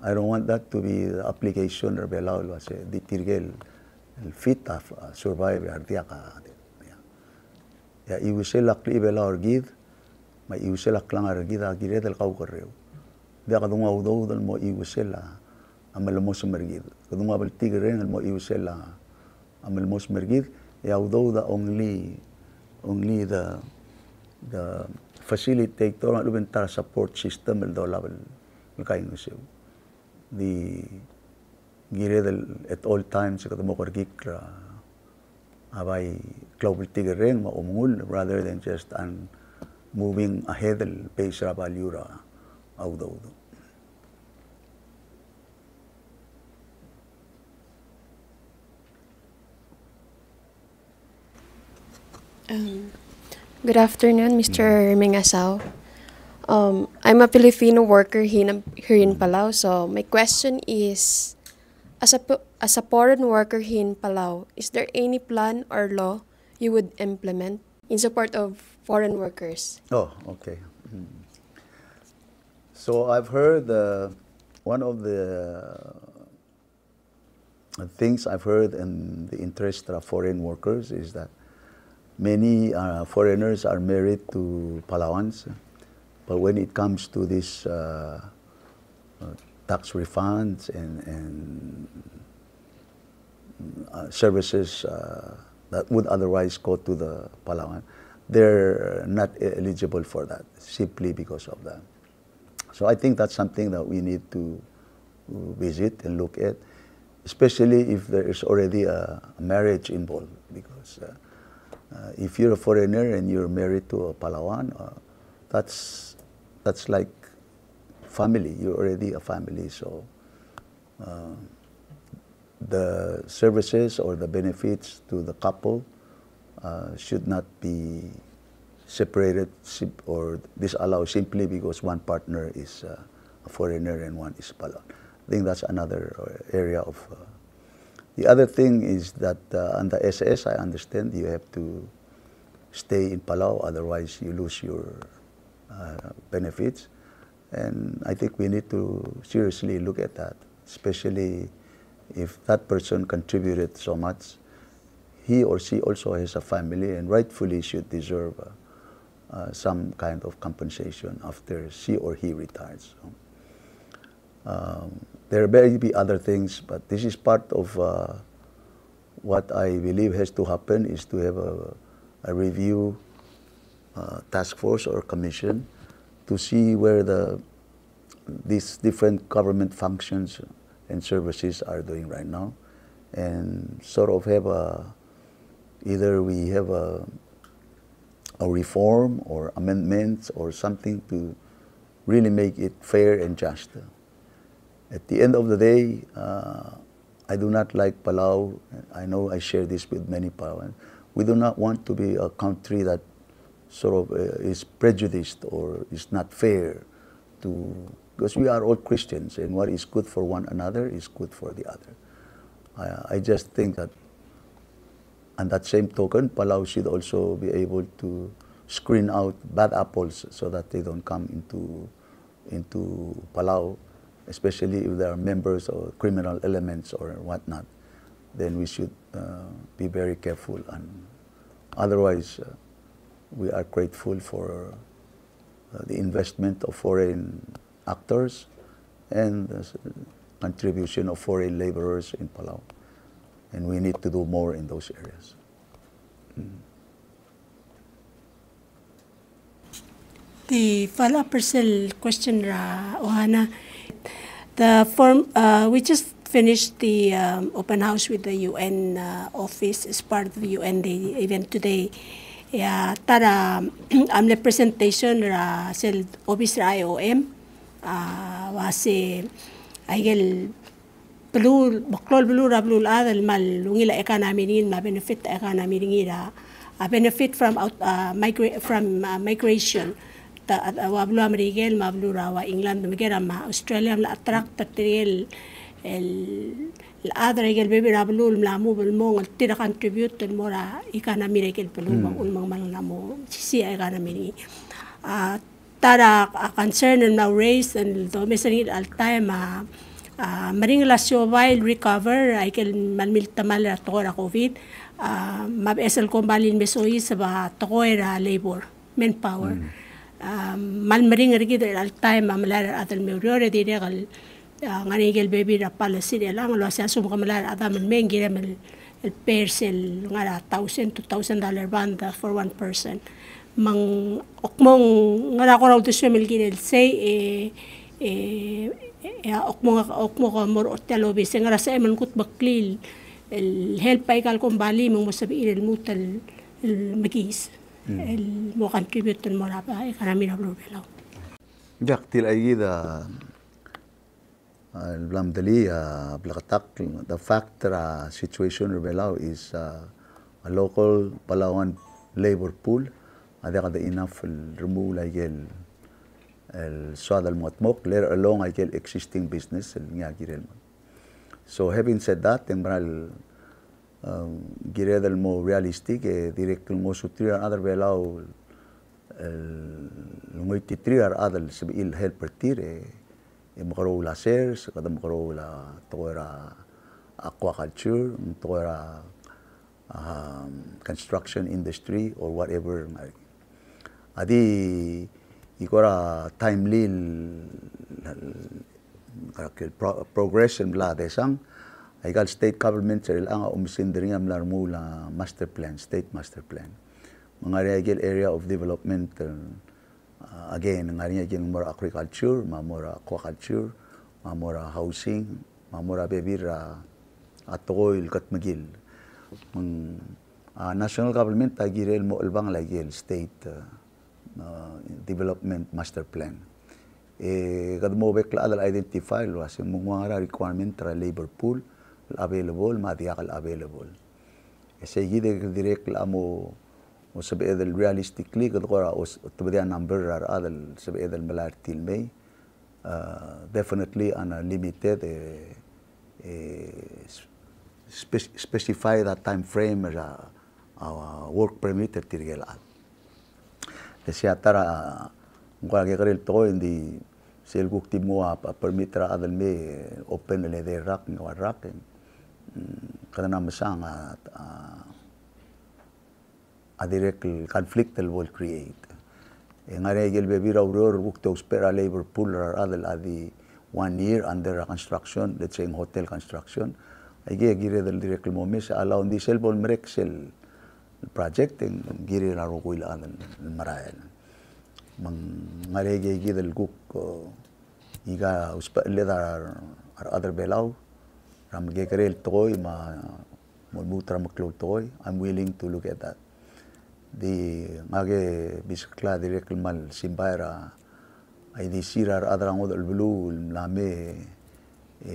I don't want that to be the application or belao kasi ditirgel el fit of survive ardia ka. Ya iwisel akli belao gid, may iwisel aklang argid agire del kau korreo. Dia kadung audo del mo iwisel amal mo sumergid. Kadung abal tigre mo iwisel amal mo sumergid. Ya audo the only the facilitator lubentar support system el do level kain usiu. The gire at all times katamo kargik abay global tigre mo umul rather than just moving ahead el pace ra valuera audo. Good afternoon, Mr. Mingasao. I'm a Filipino worker here in Palau, so my question is, as a foreign worker here in Palau, is there any plan or law you would implement in support of foreign workers? Oh, okay. So I've heard one of the things I've heard in the interest of foreign workers is that many foreigners are married to Palauans. But when it comes to this tax refunds and services that would otherwise go to the Palawan, they're not eligible for that simply because of that. So I think that's something that we need to visit and look at, especially if there is already a marriage involved. Because if you're a foreigner and you're married to a Palawan, that's like family. You're already a family, so the services or the benefits to the couple should not be separated or disallowed simply because one partner is a foreigner and one is Palau. I think that's another area of. The other thing is that on the SS, I understand you have to stay in Palau, otherwise you lose your benefits, and I think we need to seriously look at that, especially if that person contributed so much. He or she also has a family and rightfully should deserve some kind of compensation after she or he retires. So, there may be other things, but this is part of what I believe has to happen is to have a review task force or commission to see where these different government functions and services are doing right now, and sort of have either we have a reform or amendments or something to really make it fair and just. At the end of the day, I do not like Palau. I know I share this with many Palauans. We do not want to be a country that sort of is prejudiced or is not fair to, because we are all Christians and what is good for one another is good for the other. I just think that, on that same token, Palau should also be able to screen out bad apples so that they don't come into Palau, especially if there are members or criminal elements or whatnot. Then we should be very careful, and otherwise we are grateful for the investment of foreign actors and the contribution of foreign laborers in Palau, and we need to do more in those areas. The follow-up question, Ohana, the form we just finished the open house with the UN office as part of the UN Day event today. Yeah, tara amle presentation ra sel office ra IOM wasi aigel belul baklol belul ra belul adal mal lungila economy nin ma benefit economy ngira a benefit from migration ta wablu amerigel ma blu ra wa England migera ma Australia la attract tatriel el other regel baby rabulul mlamu belmong tira contribute el mora economy regel belum ulmang malamo si economy ni tara concern now raised and domestic al time maring la survive recover aikel malmil tamal ra tora covid mabesel ko balin mesoy sa ba toera labor manpower mal maring regel al time malar atal meurore diregal nganigel baby ra policy de lang lo sa sum kamalar adam men girem el persel ngara $1,000 to $2,000 banda for one person mang okmong ngara ko raw to swimil ginel say okmo ko mor otelo bi ngara sa eman kut baklil el help ay kal kon bali mong mosabi el mutal el magis el mo contribute mo ra ba economy na belo jak til ay gida Alhamdulillah, the fact that situation in Belau is a local Palauan labor pool. Ada kada enough remove like el swad al motmok, let alone like existing business el niya girel. So having said that, tembral girel el mo realistic, direct mo sutrir other Belau lungoy titrir other sabil helper tire. Makaro la shares, kada makaro la toera aquaculture, toera construction industry or whatever. Adi ikora timely progression bla desang. Aigal state government sa ilang umisindring am larmu la master plan, state master plan. Mga area of development. Again, ngarinya jeng mora agriculture, mamora aquaculture, mamora housing, mamora bebira atoil kat magil. National government agirel mo albang lagil state development master plan. Kad mo bekla adal identify lo as mungwara requirement tra labor pool available, madiakal available. Sige direct la mo وسبب هذا realistically قد قرأ تبدأ number هذا سبب هذا الملار تلمي definitely أنا limited specify that time frame as a work permit ترجع الآن. لسه ترى نقول كقريل توي عندي سيلقوك تيموا permit هذا المي open اللي ذي راك نقول راك كنا مسang a direct conflict will create. Ngare gel bebira uror bukto spera labor pool or other adi 1 year under construction, let's say in hotel construction. Ige gire del direct momis allow di selbol merexel project en gire na rokuil adal marael. Mang ngare ge del guk iga uspa leda other belau ram ge karel toy ma mulmutra maklog toy. I'm willing to look at that. Di ngage bisikla direct mal simbaira ay di sirar adrang od albulu lame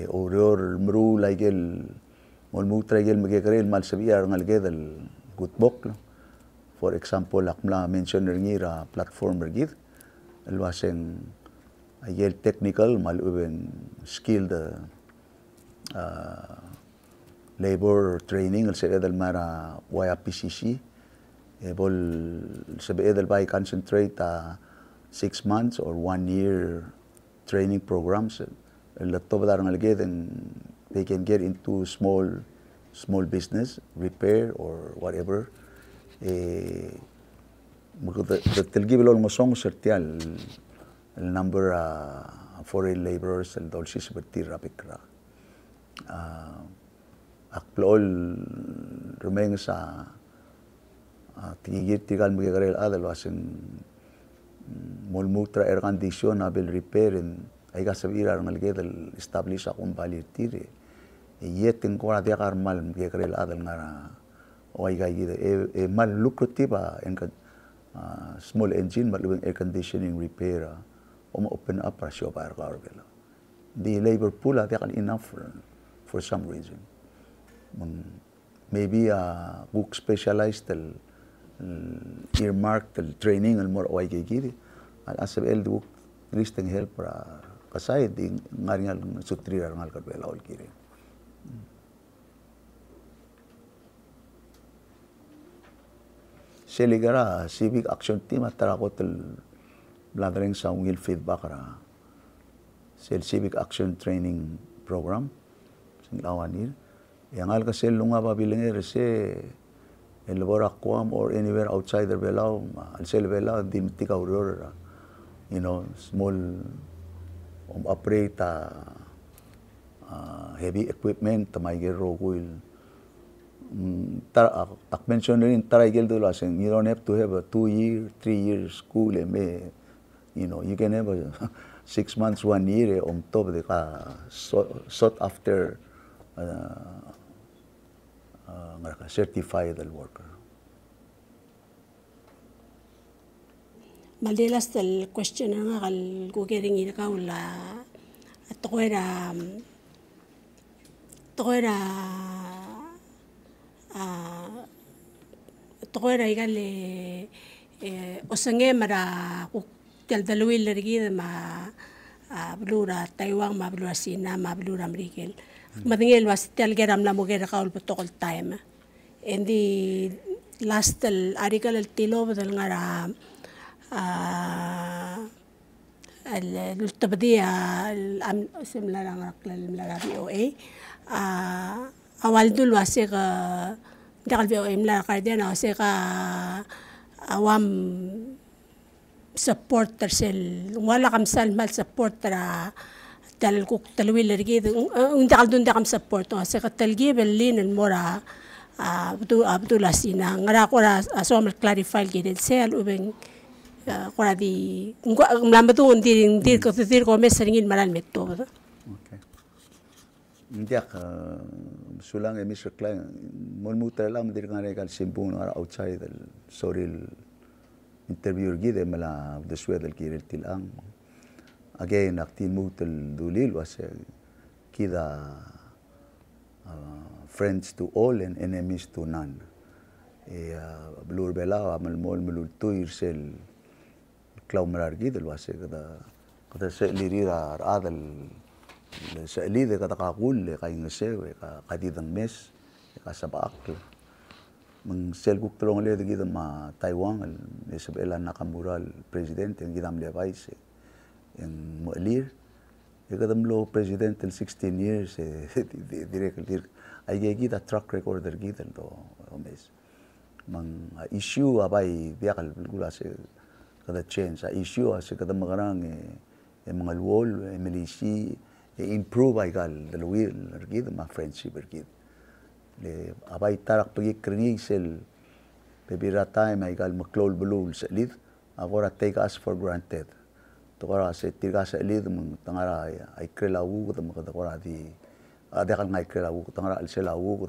oror mru laigel mulmutra gel magkarel mal sabiar ngalgedal gutbok. For example akmla mention ngira platform regid alwaseng ayel technical mal uben skilled labor training sa edal mara waya PCC bol sa edal by concentrate 6 months or 1 year training programs lato ba darang alged and they can get into small business repair or whatever tilgi bilol ngosong sertial el number foreign laborers el dolsi seperti rapikra akplol rumeng sa tigigit tigal magigarel adal wasen mulmutra air condition abil repair en ay kasabira ang alged el establish akong balitir yet en kora dia karmal magigarel adal nga o ay gayid mal lucrative en small engine malubeng air conditioning repair open up para siya para karbela the labor pool at enough for some reason maybe book specialized earmarked training al more oy gigi al asab el book listing help para kasay di ngaringal sutri ngal karbela ol kire seligara civic action team at tarakot bladring sa ungil feedback ra civic action training program sing lawanil yang al kasi lunga pabilinger se el borakwam or anywhere outside the Belao al sel Belao dimtika aurora small operate heavy equipment may gero will tak mention rin tarigel dula saying you don't have to have a 2-year 3-year school you can have a 6 months 1 year on top de ka sought after certified worker. Malilas del question nga kal gugering ina ka wala at ko era igal osange mara tel dalwil lagi ma blura Taiwan ma blura Sina ma blura Amerikel matingel was tel geram la mogera kaul protocol time and the last article el tilo badal ngara التبدية اسم لا لا VOA awal dulu asik dakal VOA mla kardena asik awam supporter sel wala kam sal mal supporter dal kuk talwil lagi dakal dun dakam support asik talgi belin المورا abdul asina ngara ko asom clarify gid sel ubeng kora di mlamba tu dir ko meseringin maral metto okay ndiak sulang Mr. Klein mulmutra lam dir ngare kal simpun ara outside el soril interview gide mala de sued el kirel tilang again aktin mutel dulil was kida friends to all and enemies to none blur bela amal mol melul tuir sel klaw marargi del wase kada se lirira adal se lide kada kakul kay ngese ka kadidang mes ka sabak mang sel guk tulong le gida ma Taiwan Isabela Nakamura president ng gidam le vice en molir kadam lo president el 16 years directly ay gida track record der gida do mes mang issue abay biakal gula se kada change issue as kada magarang mga wall milisi improve ay gal dalawil gid ma friendship gid le abay tarak pagi krinig sel bebira time ay gal maklol bulul sa lid agora take us for granted to kara se tiga sa lid mong tangara ay krelawu ko mga kora di adekal ngai krelawu tangara al selawu ko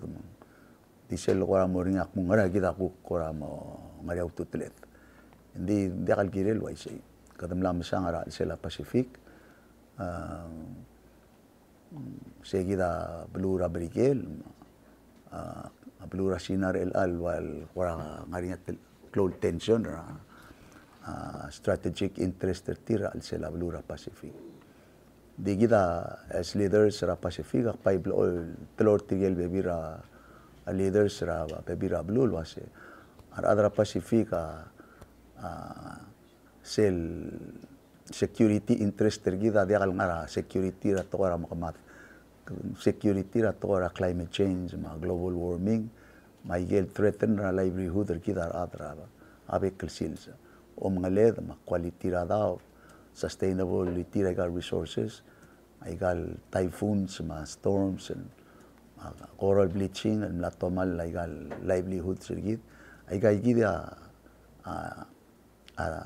di sel kora mo ring ak mong ngara gid ako kora mo ngari ututlet hindi dakal girel way say kadam lam sa ngara sila Pacific seguida blura brigel blura sinar el al wal wala ngari close tension strategic interest tira al sila blura Pacific di kita as leaders ra Pacific paiblo telor tigel bebira leaders ra bebira blue wase ar adra Pacific sel security interest tergida dia kal ngara security ra to ra makamat security ra to ra climate change ma global warming ma igel threaten ra livelihood tergida adra abe kelsil mga led ma quality ra daw sustainability ra resources aigal typhoons ma storms and coral bleaching and latomal aigal livelihood sergit aigal gida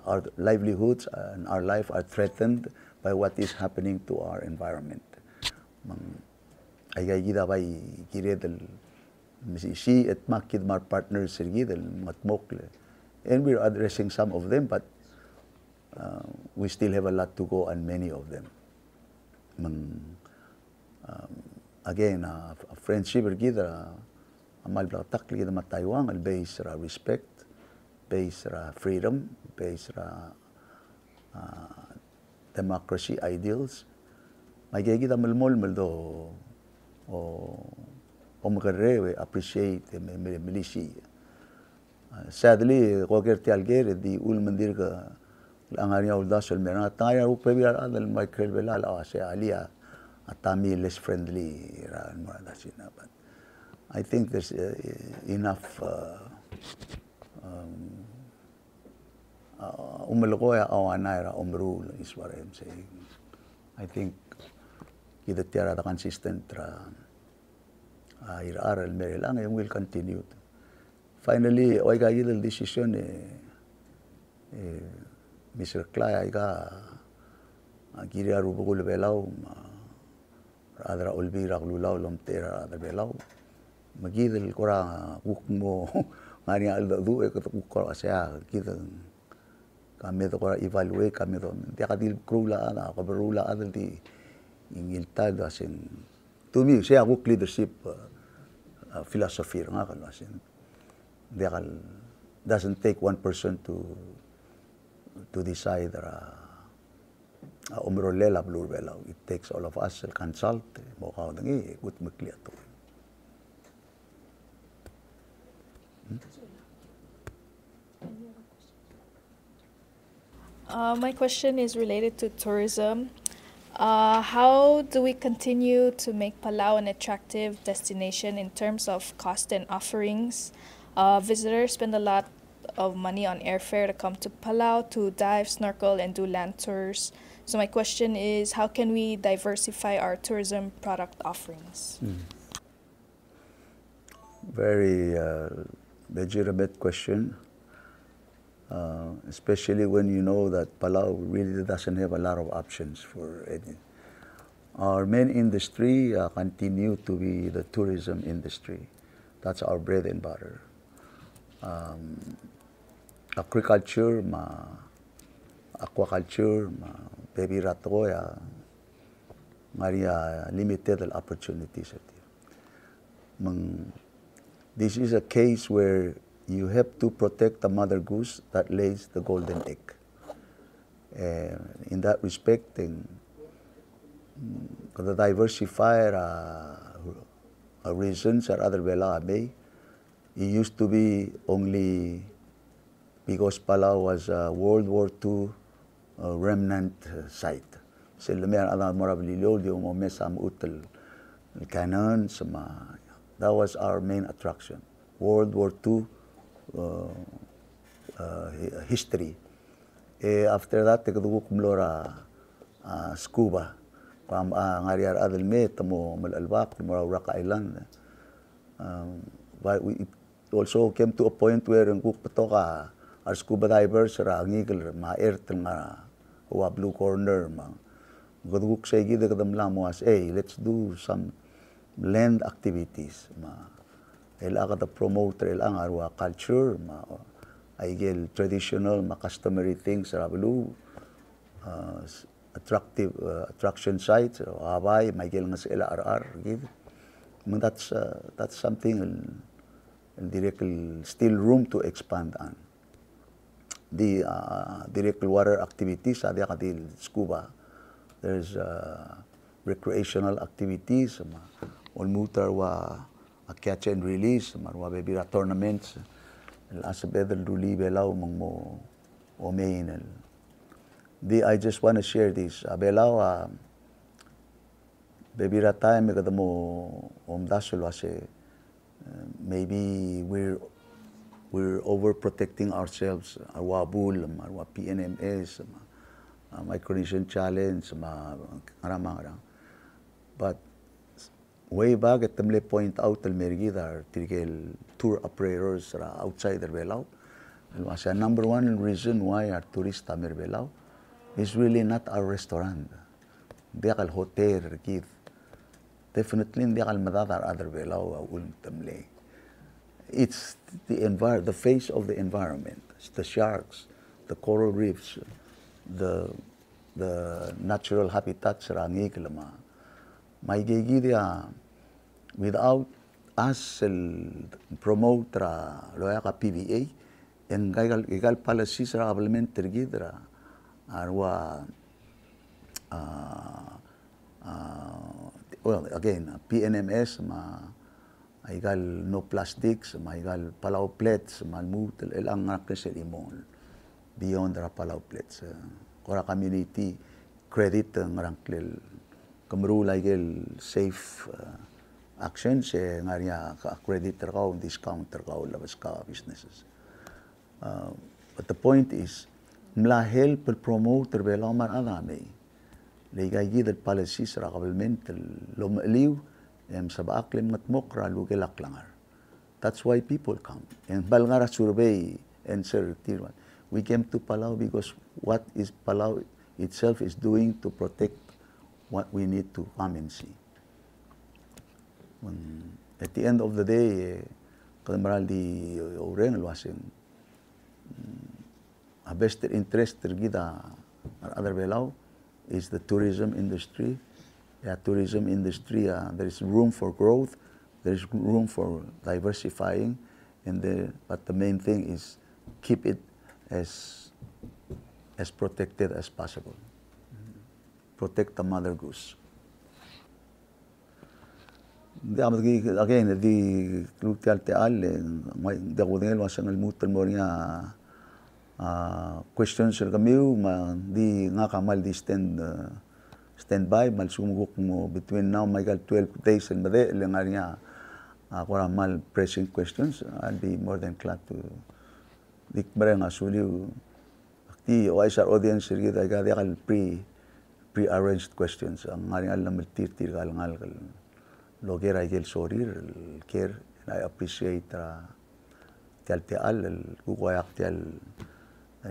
our livelihoods and our life are threatened by what is happening to our environment. Aigai gida bay giredel si et makid mar partners sergidel matmokle, and we're addressing some of them, but we still have a lot to go on many of them. Again, a friendship gida amal takli gida mataywang al base ra respect, base ra freedom, base ra democracy ideals. Magiging kita malmol do o magrewe appreciate milisi. Sadly, kogerti algere di ulmandir ka angariya uldasol merana taya upebir adal Michael Belala ase alia atami less friendly ra moradasina. But I think there's enough umalokoya awanaira umrule is what I'm saying. I think kita tiara consistent ra iraral merilang and will continue. Finally, oy ga yidel decision Mr. Clay ga giria rubugul belaw adra olbira lulaw lomtera adra belaw magidel kora kukmo ngani aldo du e ko asya kita kami to kora evaluate kami to dia kadil krula ana ko berula adal di ingil tal asin to me siya ako leadership philosophy nga kan asin dia kal doesn't take one person to decide umrolela blue belaw. It takes all of us to consult mo ka ngi gut makliya to. My question is related to tourism. How do we continue to make Palau an attractive destination in terms of cost and offerings? Visitors spend a lot of money on airfare to come to Palau to dive, snorkel, and do land tours. So my question is, how can we diversify our tourism product offerings? Very legitimate question, especially when you know that Palau really doesn't have a lot of options for any. Our main industry continue to be the tourism industry. That's our bread and butter. Agriculture, aquaculture, baby ratoya, Maria limited opportunities. This is a case where you have to protect the mother goose that lays the golden egg. In that respect, the diversified reasons are other bela may. It used to be only because Palau was a World War II remnant site. So that was our main attraction. World War II history. After that, scuba. Ngariar adal me tamo malalbak Raka Island. But we also came to a point where our scuba divers ra ngigil ma-air nga blue corner Goduk say gida kadam was, hey, let's do some land activities. Ila ka promoter ilang arwa culture, aigel traditional, customary things, blue, attractive attraction sites, abay, maigel nga sa LRR. That's something directly still room to expand on. The direct water activities, scuba. there's recreational activities, olmutar wa a catch and release, marwa bebira tournaments, as a better duli belaw mang mo o main. I just want to share this. Belaw bebira time kada mo dasol wase maybe we're overprotecting ourselves, arwa bul, arwa PNMS, Micronesian Challenge, marang. But way back at the point out the mergida tigel tour operators outside the Belao. Number one reason why our tourists are Belao is really not our restaurant. They are hotel give. Definitely they are madadar other Belao ultimate. It's the face of the environment. It's the sharks, the coral reefs, the natural habitats rangiklama. May gigidia without us promote loya ka PBA and igal policies ra implementer gidra arwa well again PNMS igal no plastics igal palaw plates malmut elang nakesel imol beyond ra palaw plates kora community credit ngrangklel kamru laigel safe actions ngaria credit raw discount raw labas ka businesses but the point is mla help promote bela mar adami legay gid policies ra government lo maliw sabaklim ngatmok ra lugelak langar. That's why people come. And Balngara survey and sir, we came to Palau because what is Palau itself is doing to protect what we need to come and see. At the end of the day, Kadamaral di Oren wasing a best interest tergida other Belao is the tourism industry. Tourism industry, there is room for growth, there is room for diversifying, but the main thing is keep it as protected as possible. Protect the mother goose. Again, the Clutial Teal, the Godel was an almutan moria questions kami, di nga kamal di standby, mal sumugok mo between now, Michael, 12 days and made, lengar niya, ako mal pressing questions, I'll be more than glad to dikbare nga suliw. Akti, o ay sa audience, I got pre-arranged questions. Ang nga rin alam, tir kalangal, loger ay gel sorir, care, and I appreciate tial, kukuayak tial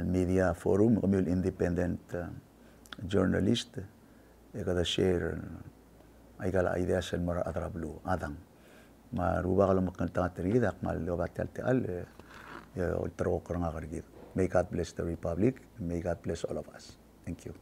media forum, kami independent journalist, kada share ay kala ideas and mara atrablu adang maruba kalau makan tengah teridak mal lobat tial ultraokrang akargit. May God bless the Republic. May God bless all of us. Thank you.